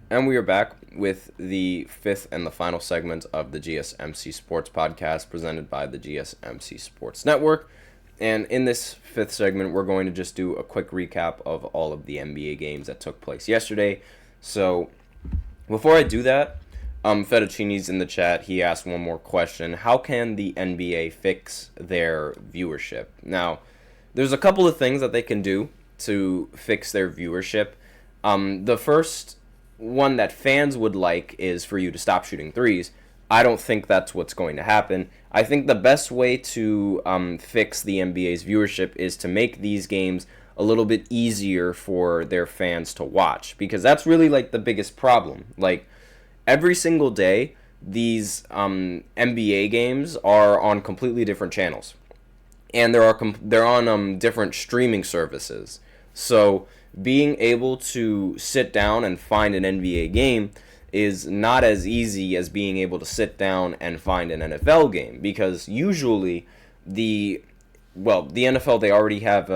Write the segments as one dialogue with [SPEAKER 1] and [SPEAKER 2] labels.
[SPEAKER 1] And we are back with the fifth and the final segment of the GSMC Sports Podcast presented by the GSMC Sports Network. And in this fifth segment, we're going to just do a quick recap of all of the NBA games that took place yesterday. So before I do that, Fettuccine's in the chat. He asked one more question. How can the NBA fix their viewership? Now, there's a couple of things that they can do to fix their viewership. The first one that fans would like is for you to stop shooting threes. I don't think that's what's going to happen. I think the best way to fix the NBA's viewership is to make these games a little bit easier for their fans to watch, because that's really like the biggest problem. Like every single day, these NBA games are on completely different channels, and they're on different streaming services. So being able to sit down and find an NBA game is not as easy as being able to sit down and find an NFL game, because usually the NFL, they already have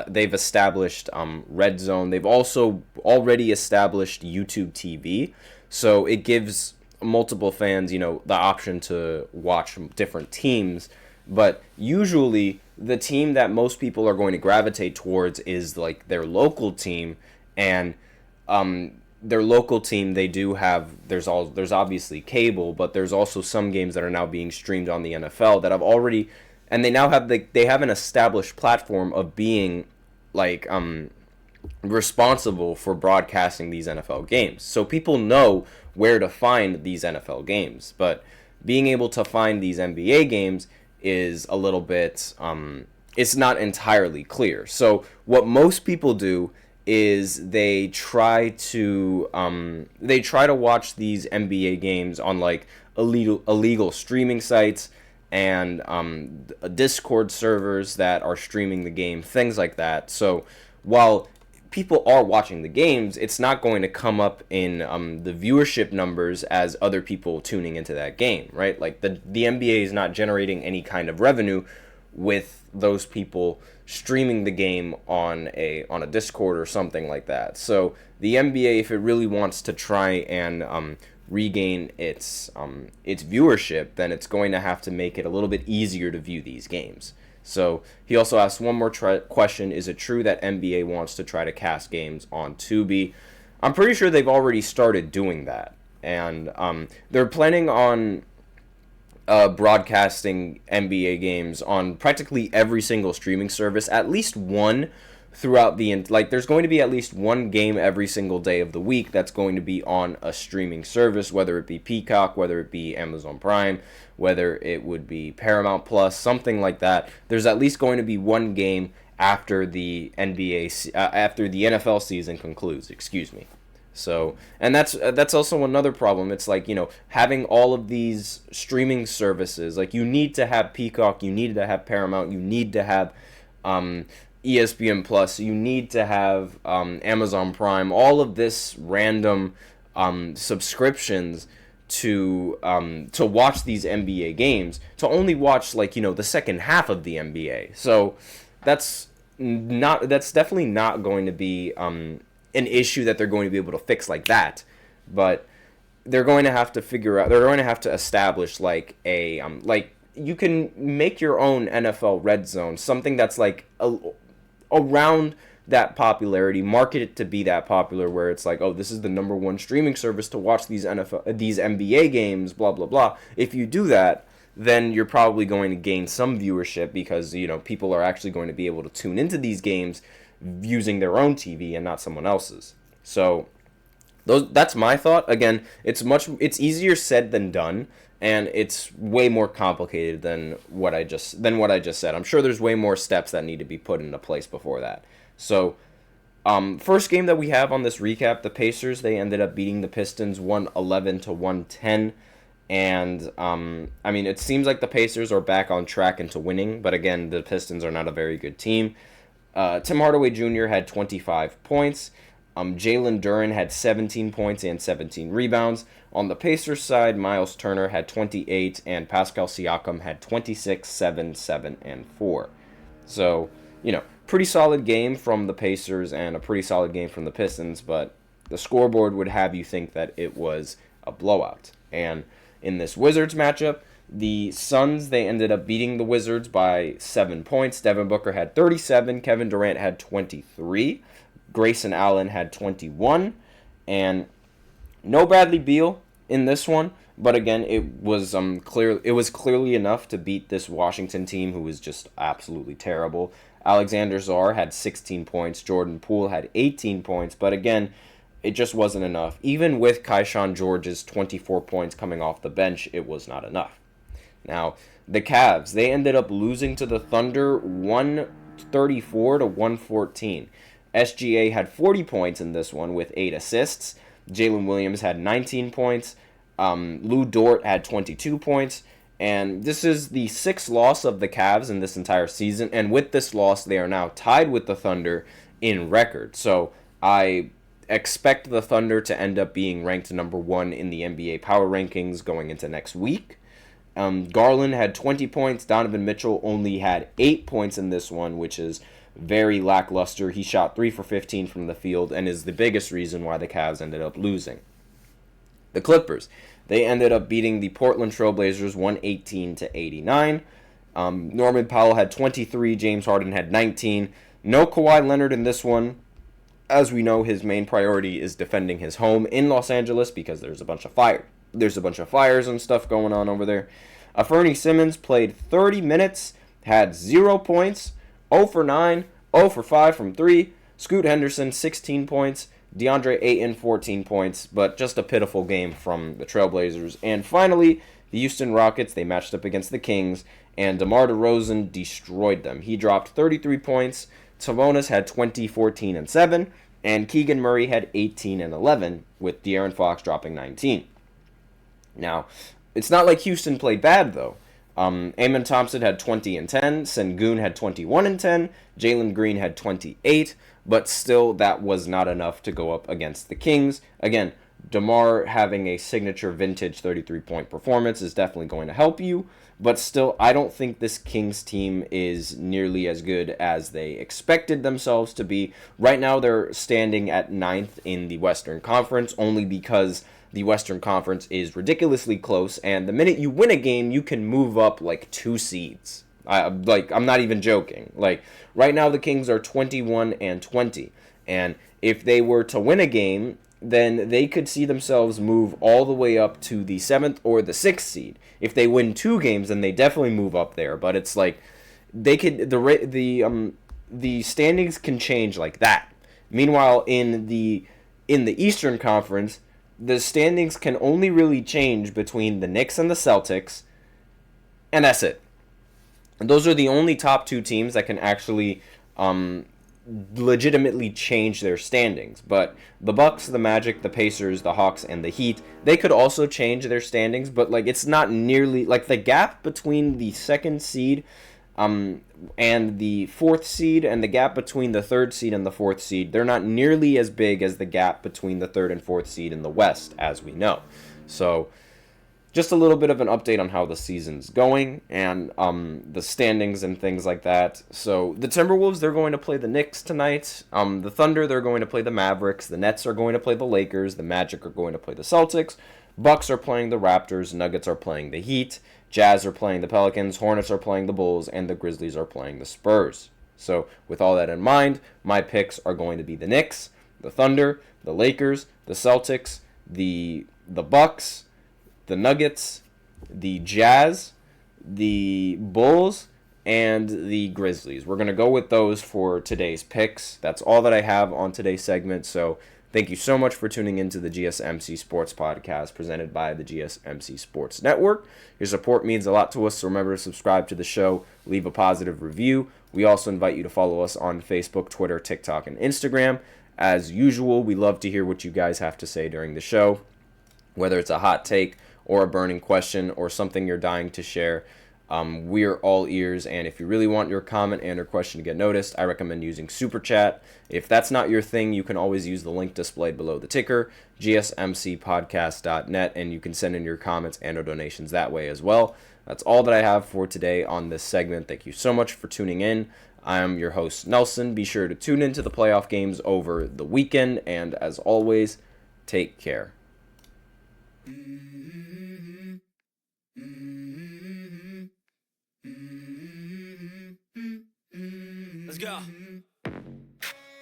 [SPEAKER 1] they've established Red Zone. They've also already established YouTube TV, so it gives multiple fans, the option to watch different teams. But usually the team that most people are going to gravitate towards is like their local team, and their local team, they do have, there's obviously cable, but there's also some games that are now being streamed on the NFL that have already, and they now have they have an established platform of being like responsible for broadcasting these NFL games. So people know where to find these NFL games, but being able to find these NBA games is a little bit it's not entirely clear. So what most people do is they try to watch these NBA games on like illegal streaming sites and Discord servers that are streaming the game, things like that. So while people are watching the games, it's not going to come up in the viewership numbers as other people tuning into that game, right? Like the NBA is not generating any kind of revenue with those people streaming the game on a Discord or something like that. So the NBA, if it really wants to try and regain its viewership, then it's going to have to make it a little bit easier to view these games. So he also asked one more question. Is it true that NBA wants to try to cast games on Tubi? I'm pretty sure they've already started doing that. And they're planning on broadcasting NBA games on practically every single streaming service, at least one throughout there's going to be at least one game every single day of the week that's going to be on a streaming service, whether it be Peacock, whether it be Amazon Prime, whether it would be Paramount Plus, something like that. There's at least going to be one game after the after the NFL season concludes, excuse me. So, and that's also another problem. It's like, having all of these streaming services, like you need to have Peacock, you need to have Paramount, you need to have ESPN Plus, you need to have Amazon Prime, all of this random subscriptions to watch these NBA games, to only watch the second half of the NBA. So that's definitely not going to be an issue that they're going to be able to fix like that. But they're going to have to establish you can make your own NFL Red Zone, something that's around that popularity, market it to be that popular, where it's like, oh, this is the number one streaming service to watch these NBA games, blah blah blah. If you do that, then you're probably going to gain some viewership, because people are actually going to be able to tune into these games using their own TV and not someone else's. So that's my thought. Again, it's easier said than done, and it's way more complicated than what I just said. I'm sure there's way more steps that need to be put into place before that. So, first game that we have on this recap, the Pacers, they ended up beating the Pistons 111-110. And, it seems like the Pacers are back on track into winning, but again, the Pistons are not a very good team. Tim Hardaway Jr. had 25 points. Jalen Duren had 17 points and 17 rebounds. On the Pacers side, Miles Turner had 28, and Pascal Siakam had 26, 7, 7, and 4. So, pretty solid game from the Pacers and a pretty solid game from the Pistons, but The scoreboard would have you think that it was a blowout. And in this Wizards matchup, the Suns, they ended up beating the Wizards by 7 points. Devin Booker had 37, Kevin Durant had 23, Grayson Allen had 21, and no Bradley Beal in this one. But again, it was clearly enough to beat this Washington team who was just absolutely terrible. Alexander Czar had 16 points, Jordan Poole had 18 points, but again, it just wasn't enough. Even with Kaishan George's 24 points coming off the bench, it was not enough. Now, the Cavs, they ended up losing to the Thunder 134 to 114. SGA had 40 points in this one with 8 assists. Jalen Williams had 19 points. Lou Dort had 22 points. And this is the 6th loss of the Cavs in this entire season. And with this loss, they are now tied with the Thunder in record. So I expect the Thunder to end up being ranked number 1 in the NBA power rankings going into next week. Garland had 20 points. Donovan Mitchell only had 8 points in this one, which is very lackluster. He shot 3 for 15 from the field and is the biggest reason why the Cavs ended up losing. The Clippers, they ended up beating the Portland Trailblazers 118 to 89. Norman Powell had 23. James Harden had 19. No Kawhi Leonard in this one. As we know, his main priority is defending his home in Los Angeles because there's a bunch of fires and stuff going on over there. Fernie Simmons played 30 minutes, had 0 points, 0 for 9, 0 for 5 from 3. Scoot Henderson, 16 points. DeAndre Ayton, 14 points, but just a pitiful game from the Trailblazers. And finally, the Houston Rockets, they matched up against the Kings, and DeMar DeRozan destroyed them. He dropped 33 points. Sabonis had 20, 14, and 7, and Keegan Murray had 18 and 11, with De'Aaron Fox dropping 19. Now, it's not like Houston played bad, though. Amen Thompson had 20 and 10. Sengun had 21 and 10. Jalen Green had 28. But still, that was not enough to go up against the Kings. Again, DeMar having a signature vintage 33-point performance is definitely going to help you. But still, I don't think this Kings team is nearly as good as they expected themselves to be. Right now, they're standing at 9th in the Western Conference, only because the Western Conference is ridiculously close, and the minute you win a game, you can move up like 2 seeds. I'm not even joking. Like, right now the Kings are 21 and 20, and if they were to win a game, then they could see themselves move all the way up to the 7th or the 6th seed. If they win 2 games, then they definitely move up there, but it's like they could the standings can change like that. Meanwhile, in the Eastern Conference, the standings can only really change between the Knicks and the Celtics, and that's it. And those are the only top 2 teams that can actually legitimately change their standings. But the Bucks, the Magic, the Pacers, the Hawks, and the Heat, they could also change their standings, but like it's not nearly like the gap between the 2nd seed and the 4th seed, and the gap between the 3rd seed and the 4th seed, they're not nearly as big as the gap between the 3rd and 4th seed in the West, as we know. So just a little bit of an update on how the season's going and the standings and things like that. So the Timberwolves, they're going to play the Knicks tonight. The Thunder, they're going to play the Mavericks. The Nets are going to play the Lakers. The Magic are going to play the Celtics. Bucks are playing the Raptors. Nuggets are playing the Heat. Jazz are playing the Pelicans. Hornets are playing the Bulls. And the Grizzlies are playing the Spurs. So with all that in mind, my picks are going to be the Knicks, the Thunder, the Lakers, the Celtics, the Bucks, the Nuggets, the Jazz, the Bulls, and the Grizzlies. We're going to go with those for today's picks. That's all that I have on today's segment. So thank you so much for tuning into the GSMC Sports Podcast presented by the GSMC Sports Network. Your support means a lot to us, so remember to subscribe to the show, leave a positive review. We also invite you to follow us on Facebook, Twitter, TikTok, and Instagram. As usual, we love to hear what you guys have to say during the show, whether it's a hot take or a burning question or something you're dying to share. We're all ears, and if you really want your comment and or question to get noticed, I recommend using Super Chat. If that's not your thing, you can always use the link displayed below the ticker, gsmcpodcast.net, and you can send in your comments and or donations that way as well. That's all that I have for today on this segment. Thank you so much for tuning in. I am your host, Nelson. Be sure to tune into the playoff games over the weekend, and as always, take care.
[SPEAKER 2] Let's go.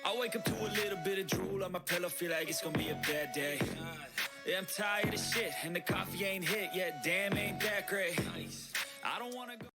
[SPEAKER 2] I wake up to a little bit of drool on my pillow, feel like it's gonna be a bad day. Yeah, I'm tired of shit, and the coffee ain't hit yet. Damn, ain't that great. I don't wanna go.